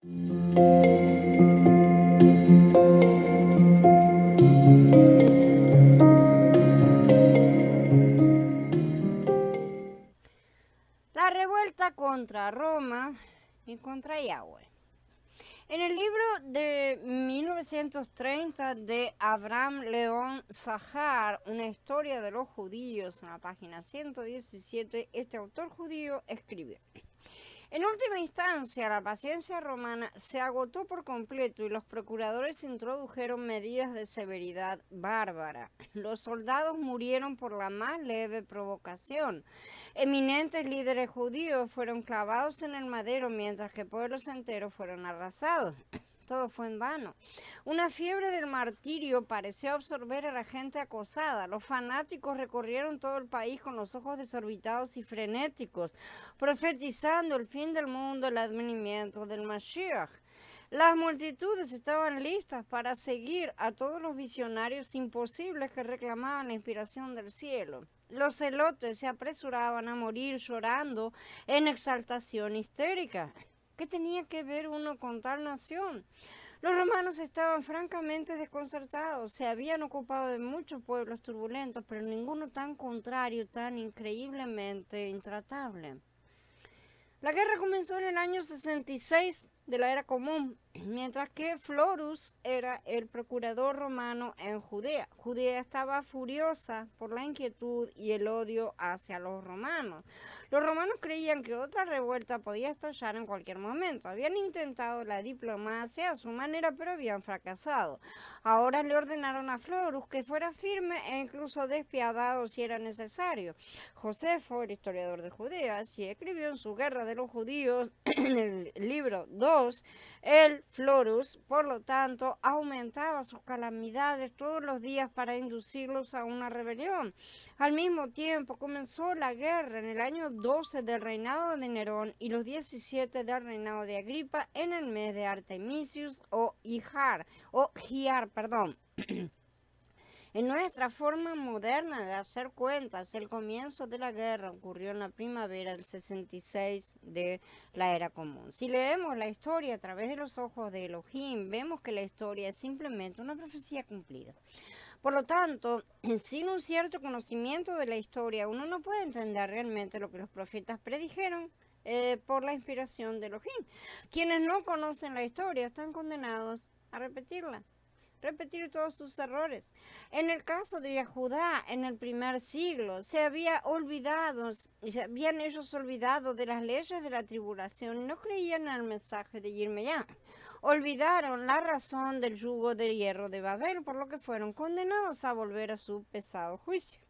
La revuelta contra Roma y contra Yahweh. En el libro de 1930 de Abraham León Zahar, Una historia de los judíos, en la página 117, este autor judío escribió: en última instancia, la paciencia romana se agotó por completo y los procuradores introdujeron medidas de severidad bárbara. Los soldados murieron por la más leve provocación. Eminentes líderes judíos fueron clavados en el madero mientras que pueblos enteros fueron arrasados. Todo fue en vano. Una fiebre del martirio pareció absorber a la gente acosada. Los fanáticos recorrieron todo el país con los ojos desorbitados y frenéticos, profetizando el fin del mundo, el advenimiento del Mashiach. Las multitudes estaban listas para seguir a todos los visionarios imposibles que reclamaban la inspiración del cielo. Los celotes se apresuraban a morir llorando en exaltación histérica. ¿Qué tenía que ver uno con tal nación? Los romanos estaban francamente desconcertados. Se habían ocupado de muchos pueblos turbulentos, pero ninguno tan contrario, tan increíblemente intratable. La guerra comenzó en el año 66 de la Era Común, mientras que Florus era el procurador romano en Judea. Judea estaba furiosa por la inquietud y el odio hacia los romanos. Los romanos creían que otra revuelta podía estallar en cualquier momento. Habían intentado la diplomacia a su manera, pero habían fracasado. Ahora le ordenaron a Florus que fuera firme e incluso despiadado si era necesario. Josefo, el historiador de Judea, así escribió en su Guerra de los Judíos, en el libro 2, el Florus, por lo tanto, aumentaba sus calamidades todos los días para inducirlos a una rebelión. Al mismo tiempo, comenzó la guerra en el año 12 del reinado de Nerón y los 17 del reinado de Agripa en el mes de Artemisius o Hiar. En nuestra forma moderna de hacer cuentas, el comienzo de la guerra ocurrió en la primavera del 66 de la Era Común. Si leemos la historia a través de los ojos de Elohim, vemos que la historia es simplemente una profecía cumplida. Por lo tanto, sin un cierto conocimiento de la historia, uno no puede entender realmente lo que los profetas predijeron por la inspiración de Elohim. Quienes no conocen la historia están condenados a repetir todos sus errores. En el caso de Judá, en el primer siglo, se habían ellos olvidado de las leyes de la tribulación y no creían en el mensaje de Yirmeyá. Olvidaron la razón del yugo de hierro de Babel, por lo que fueron condenados a volver a su pesado juicio.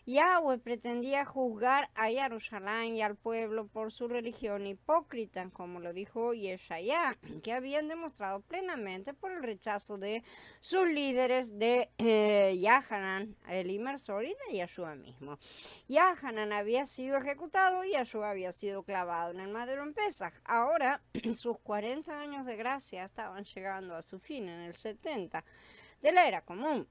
Yahweh pretendía juzgar a Jerusalén y al pueblo por su religión hipócrita, como lo dijo Yeshayá, que habían demostrado plenamente por el rechazo de sus líderes de Yahanan, el inmersor, y de Yeshua mismo. Yahanan había sido ejecutado y Yeshua había sido clavado en el madero en Pesaj. Ahora, sus 40 años de gracia estaban llegando a su fin en el 70 de la Era Común.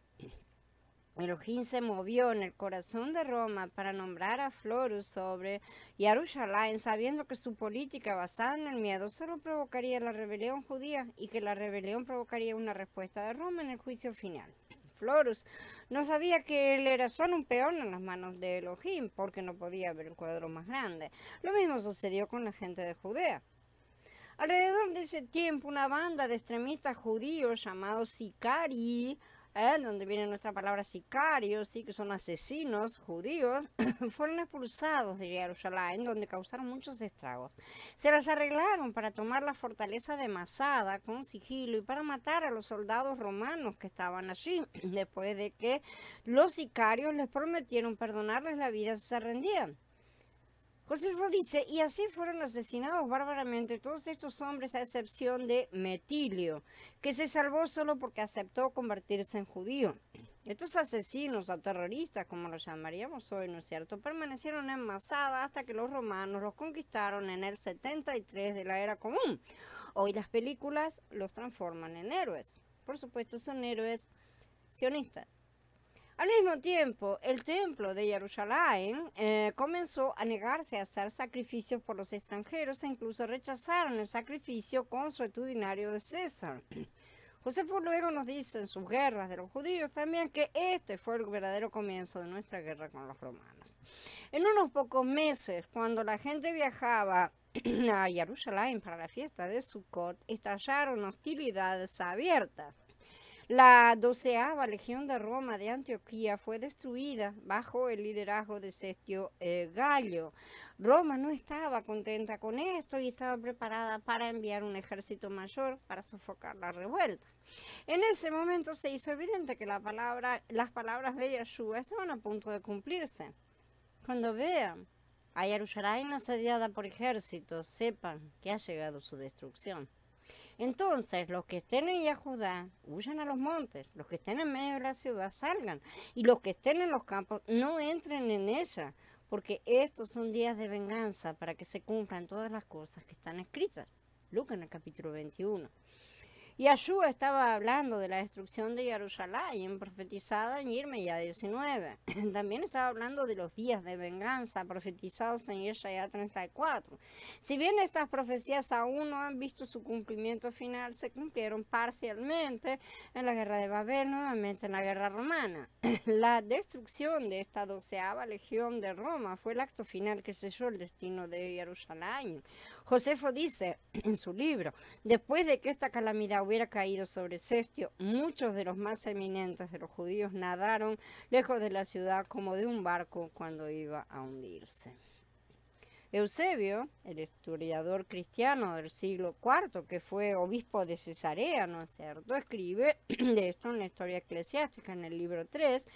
Elohim se movió en el corazón de Roma para nombrar a Florus sobre Jerusalén, sabiendo que su política basada en el miedo solo provocaría la rebelión judía y que la rebelión provocaría una respuesta de Roma en el juicio final. Florus no sabía que él era solo un peón en las manos de Elohim, porque no podía ver el cuadro más grande. Lo mismo sucedió con la gente de Judea. Alrededor de ese tiempo, una banda de extremistas judíos llamados Sicari, donde viene nuestra palabra sicarios, sí, que son asesinos judíos, fueron expulsados de Jerusalén, donde causaron muchos estragos. Se las arreglaron para tomar la fortaleza de Masada con sigilo y para matar a los soldados romanos que estaban allí, después de que los sicarios les prometieron perdonarles la vida si se rendían. Josefo dice, y así fueron asesinados bárbaramente todos estos hombres a excepción de Metilio, que se salvó solo porque aceptó convertirse en judío. Estos asesinos o terroristas, como los llamaríamos hoy, ¿no es cierto?, permanecieron en Masada hasta que los romanos los conquistaron en el 73 de la Era Común. Hoy las películas los transforman en héroes. Por supuesto, son héroes sionistas. Al mismo tiempo, el templo de Jerusalén comenzó a negarse a hacer sacrificios por los extranjeros e incluso rechazaron el sacrificio consuetudinario de César. Josefo luego nos dice en sus guerras de los judíos también que este fue el verdadero comienzo de nuestra guerra con los romanos. En unos pocos meses, cuando la gente viajaba a Jerusalén para la fiesta de Sukkot, estallaron hostilidades abiertas. La 12ª Legión de Roma de Antioquía fue destruida bajo el liderazgo de Cestio Gallo. Roma no estaba contenta con esto y estaba preparada para enviar un ejército mayor para sofocar la revuelta. En ese momento se hizo evidente que las palabras de Yeshua estaban a punto de cumplirse. Cuando vean a Jerusalén asediada por ejércitos, sepan que ha llegado su destrucción. Entonces, los que estén en Judá, huyan a los montes. Los que estén en medio de la ciudad, salgan. Y los que estén en los campos, no entren en ella. Porque estos son días de venganza para que se cumplan todas las cosas que están escritas. Lucas en el capítulo 21. Yeshua estaba hablando de la destrucción de Jerusalén, profetizada en Jeremías 19. También estaba hablando de los días de venganza, profetizados en Isaías 34. Si bien estas profecías aún no han visto su cumplimiento final, se cumplieron parcialmente en la guerra de Babel, nuevamente en la guerra romana. La destrucción de esta 12ª Legión de Roma fue el acto final que selló el destino de Jerusalén. Josefo dice en su libro, después de que esta calamidad hubiera caído sobre Cestio, muchos de los más eminentes de los judíos nadaron lejos de la ciudad como de un barco cuando iba a hundirse. Eusebio, el historiador cristiano del siglo IV, que fue obispo de Cesarea, ¿no es cierto?, escribe de esto en la historia eclesiástica en el libro 3.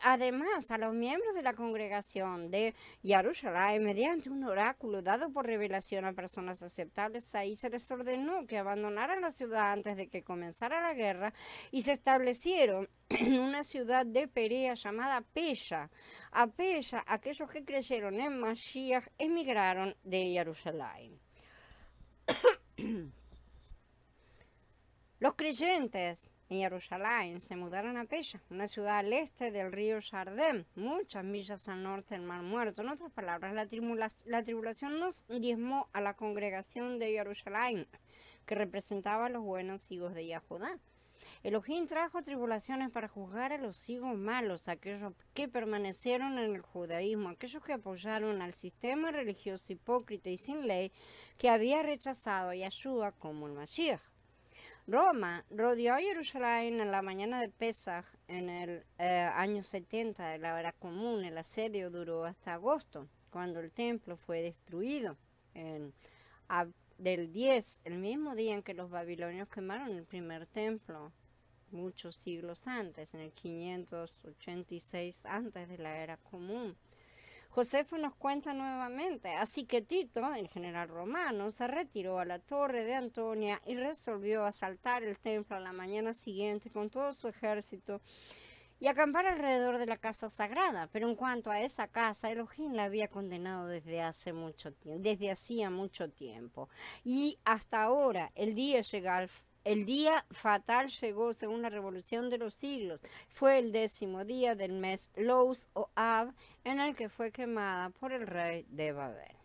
Además, a los miembros de la congregación de Jerusalén, mediante un oráculo dado por revelación a personas aceptables, ahí se les ordenó que abandonaran la ciudad antes de que comenzara la guerra y se establecieron en una ciudad de Perea llamada Pella. A Pella, aquellos que creyeron en Mashiach emigraron de Jerusalén. Los creyentes en Jerusalén se mudaron a Pella, una ciudad al este del río Jardén, muchas millas al norte del Mar Muerto. En otras palabras, la tribulación nos diezmó a la congregación de Jerusalén, que representaba a los buenos hijos de Yahudá. Elohim trajo tribulaciones para juzgar a los hijos malos, aquellos que permanecieron en el judaísmo, aquellos que apoyaron al sistema religioso hipócrita y sin ley que había rechazado a Yeshua como el Mashiach. Roma rodeó a Jerusalén en la mañana de Pesaj en el año 70 de la era común. El asedio duró hasta agosto, cuando el templo fue destruido del 10, el mismo día en que los babilonios quemaron el primer templo, muchos siglos antes, en el 586 antes de la era común. Josefo nos cuenta nuevamente, así que Tito, el general romano, se retiró a la torre de Antonia y resolvió asaltar el templo a la mañana siguiente con todo su ejército y acampar alrededor de la casa sagrada. Pero en cuanto a esa casa, Elohim la había condenado desde hacía mucho tiempo. Y hasta ahora, el día fatal llegó según la revolución de los siglos. Fue el 10º día del mes Lous o Ab, en el que fue quemada por el rey de Babel.